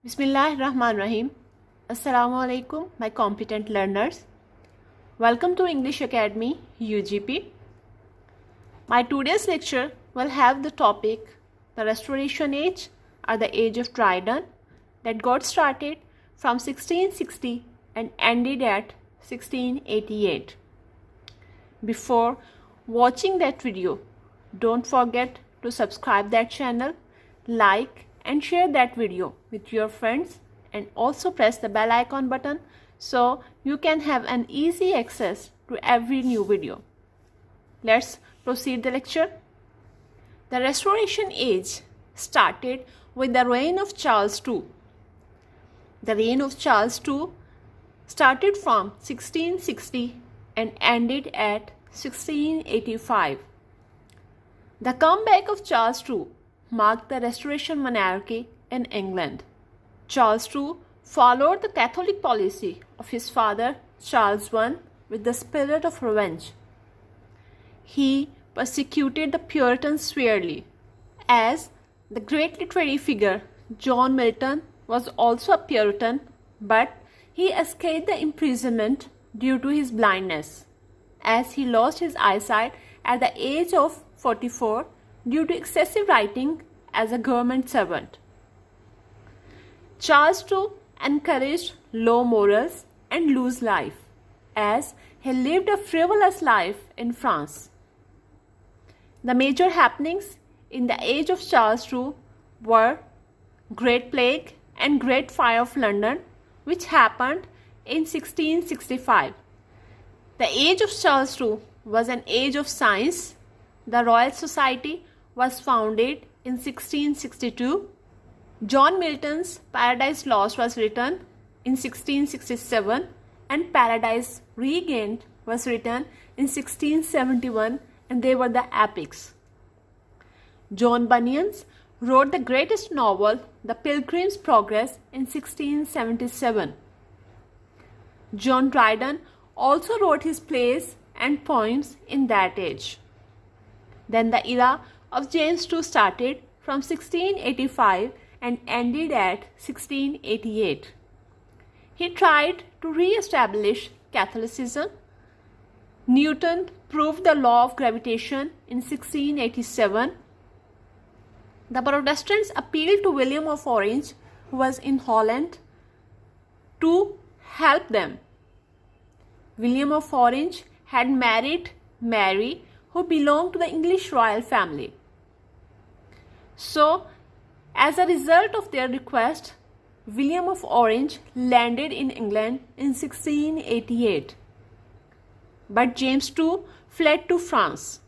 Bismillahirrahmanirrahim. Assalamu alaikum, my competent learners. Welcome to English Academy UGP. My today's lecture will have the topic the Restoration Age or the Age of Dryden that got started from 1660 and ended at 1688. Before watching that video, don't forget to subscribe that channel, like and share that video with your friends, and also press the bell icon button so you can have an easy access to every new video. Let's proceed the lecture. The Restoration Age started with the reign of Charles II. The reign of Charles II started from 1660 and ended at 1685. The comeback of Charles II marked the Restoration monarchy in England. Charles II followed the Catholic policy of his father Charles I with the spirit of revenge. He persecuted the Puritans severely, as the great literary figure John Milton was also a Puritan, but he escaped the imprisonment due to his blindness, as he lost his eyesight at the age of 44 due to excessive writing as a government servant. Charles II encouraged low morals and loose life, as he lived a frivolous life in France. The major happenings in the age of Charles II were Great Plague and Great Fire of London, which happened in 1665. The age of Charles II was an age of science. The Royal Society was founded in 1662. John Milton's Paradise Lost was written in 1667 and Paradise Regained was written in 1671, and they were the epics. John Bunyan wrote the greatest novel, The Pilgrim's Progress, in 1677. John Dryden also wrote his plays and poems in that age. Then the era of James II started from 1685 and ended at 1688. He tried to re-establish Catholicism. Newton proved the law of gravitation in 1687. The Protestants appealed to William of Orange, who was in Holland, to help them. William of Orange had married Mary, who belonged to the English royal family. So, as a result of their request, William of Orange landed in England in 1688. But James II fled to France.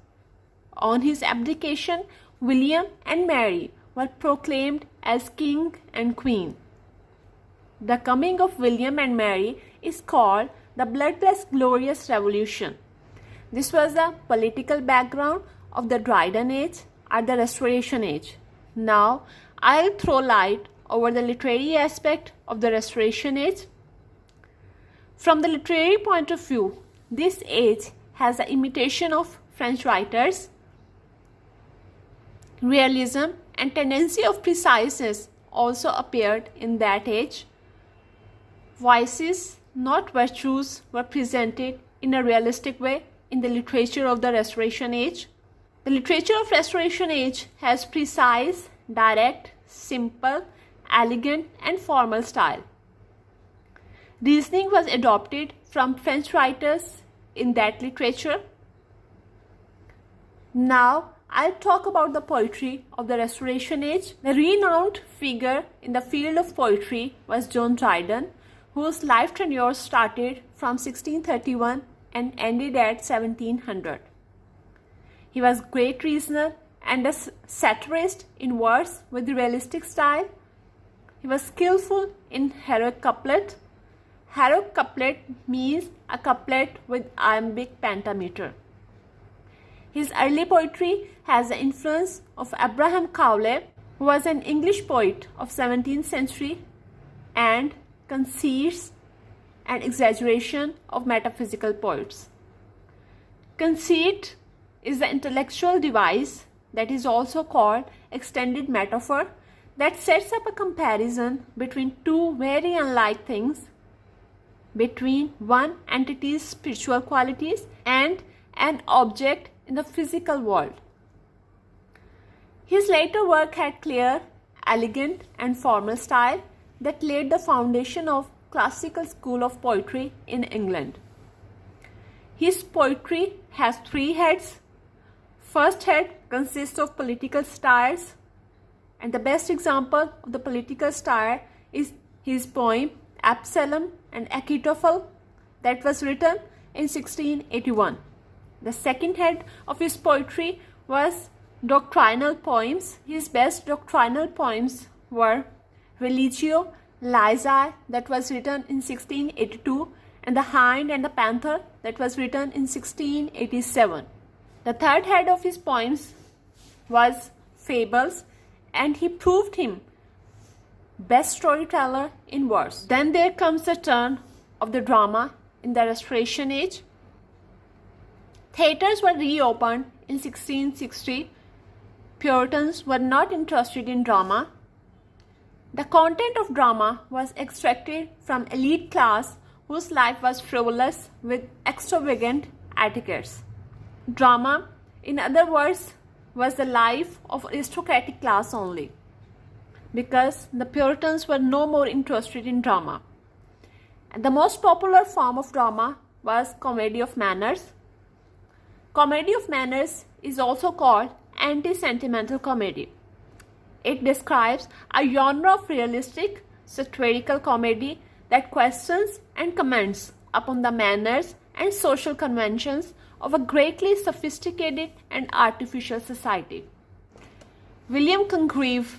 On his abdication, William and Mary were proclaimed as king and queen. The coming of William and Mary is called the Bloodless Glorious Revolution. This was the political background of the Dryden Age or the Restoration Age. Now, I'll throw light over the literary aspect of the Restoration Age. From the literary point of view, this age has an imitation of French writers. Realism and tendency of preciseness also appeared in that age. Vices, not virtues, were presented in a realistic way in the literature of the Restoration Age. The literature of Restoration Age has precise, direct, simple, elegant and formal style. Reasoning was adopted from French writers in that literature. Now, I'll talk about the poetry of the Restoration Age. The renowned figure in the field of poetry was John Dryden, whose life tenure started from 1631 and ended at 1700. He was a great reasoner and a satirist in verse with realistic style. He was skillful in heroic couplet. Heroic couplet means a couplet with iambic pentameter. His early poetry has the influence of Abraham Cowley, who was an English poet of 17th century, and conceits and exaggeration of metaphysical poets. Conceit is the intellectual device that is also called extended metaphor that sets up a comparison between two very unlike things, between one entity's spiritual qualities and an object in the physical world. His later work had clear, elegant and formal style that laid the foundation of classical school of poetry in England. His poetry has three heads. First head consists of political satires, and the best example of the political satire is his poem Absalom and Achitophel that was written in 1681. The second head of his poetry was doctrinal poems. His best doctrinal poems were Religio Laicae that was written in 1682 and The Hind and the Panther that was written in 1687. The third head of his poems was Fables, and he proved him best storyteller in verse. Then there comes the turn of the drama in the Restoration Age. Theatres were reopened in 1660. Puritans were not interested in drama. The content of drama was extracted from elite class whose life was frivolous with extravagant etiquettes. Drama, in other words, was the life of aristocratic class only, because the Puritans were no more interested in drama. And the most popular form of drama was comedy of manners. Comedy of manners is also called anti-sentimental comedy. It describes a genre of realistic, satirical comedy that questions and comments upon the manners and social conventions of a greatly sophisticated and artificial society. William Congreve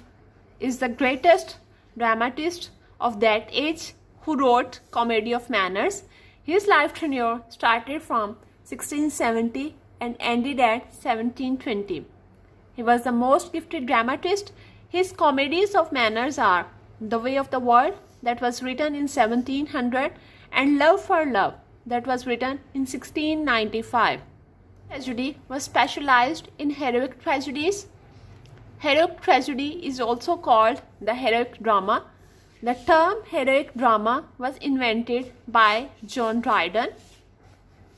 is the greatest dramatist of that age who wrote Comedy of Manners. His life tenure started from 1670 and ended at 1720. He was the most gifted dramatist. His comedies of manners are The Way of the World that was written in 1700 and Love for Love that was written in 1695. Tragedy was specialized in heroic tragedies. Heroic tragedy is also called the heroic drama. The term heroic drama was invented by John Dryden.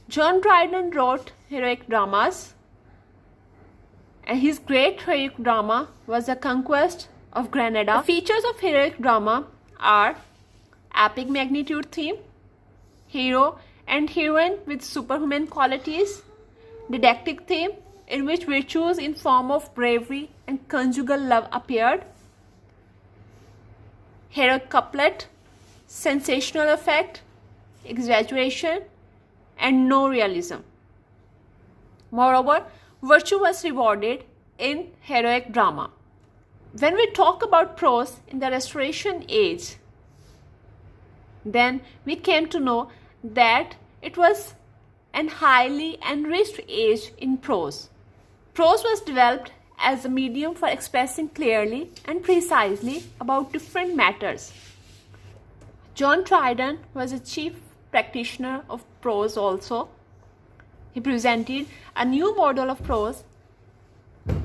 John Dryden wrote heroic dramas, and his great heroic drama was The Conquest of Granada. The features of heroic drama are epic magnitude theme, hero and heroine with superhuman qualities, didactic theme in which virtues in form of bravery and conjugal love appeared, heroic couplet, sensational effect, exaggeration, and no realism. Moreover, virtue was rewarded in heroic drama. When we talk about prose in the Restoration Age, then we came to know that it was an highly enriched age in prose. Prose was developed as a medium for expressing clearly and precisely about different matters. John Dryden was a chief practitioner of prose also. He presented a new model of prose.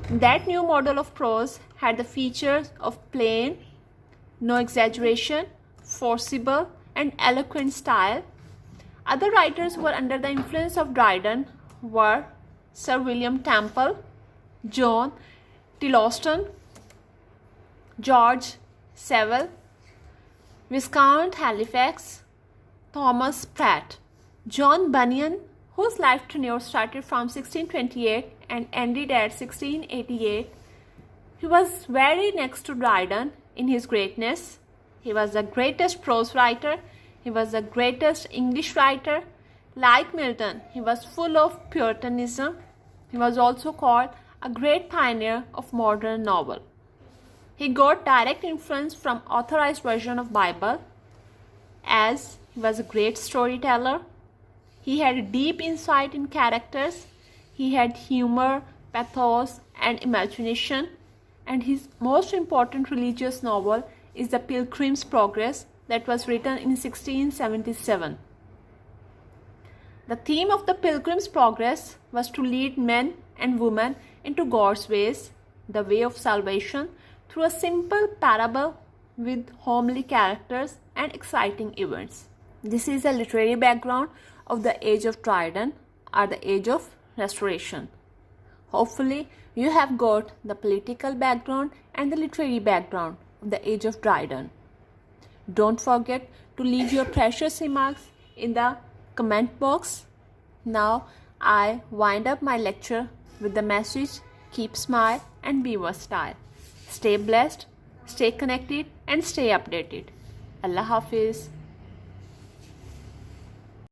That new model of prose had the features of plain, no exaggeration, forcible and eloquent style. Other writers who were under the influence of Dryden were Sir William Temple, John Tillotson, George Savile, Viscount Halifax, Thomas Pratt, John Bunyan, whose life tenure started from 1628 and ended at 1688. He was very next to Dryden in his greatness. He was the greatest prose writer. He was the greatest English writer. Like Milton, he was full of Puritanism. He was also called a great pioneer of modern novel. He got direct influence from authorized version of Bible, as he was a great storyteller. He had deep insight in characters. He had humor, pathos, and imagination. And his most important religious novel is The Pilgrim's Progress that was written in 1677. The theme of The Pilgrim's Progress was to lead men and women into God's ways, the way of salvation, through a simple parable with homely characters and exciting events. This is the literary background of the Age of Dryden, or the Age of Restoration. Hopefully, you have got the political background and the literary background of the Age of Dryden. Don't forget to leave your precious remarks in the comment box. Now, I wind up my lecture with the message: keep smile and be versatile. Stay blessed, stay connected and stay updated. Allah Hafiz.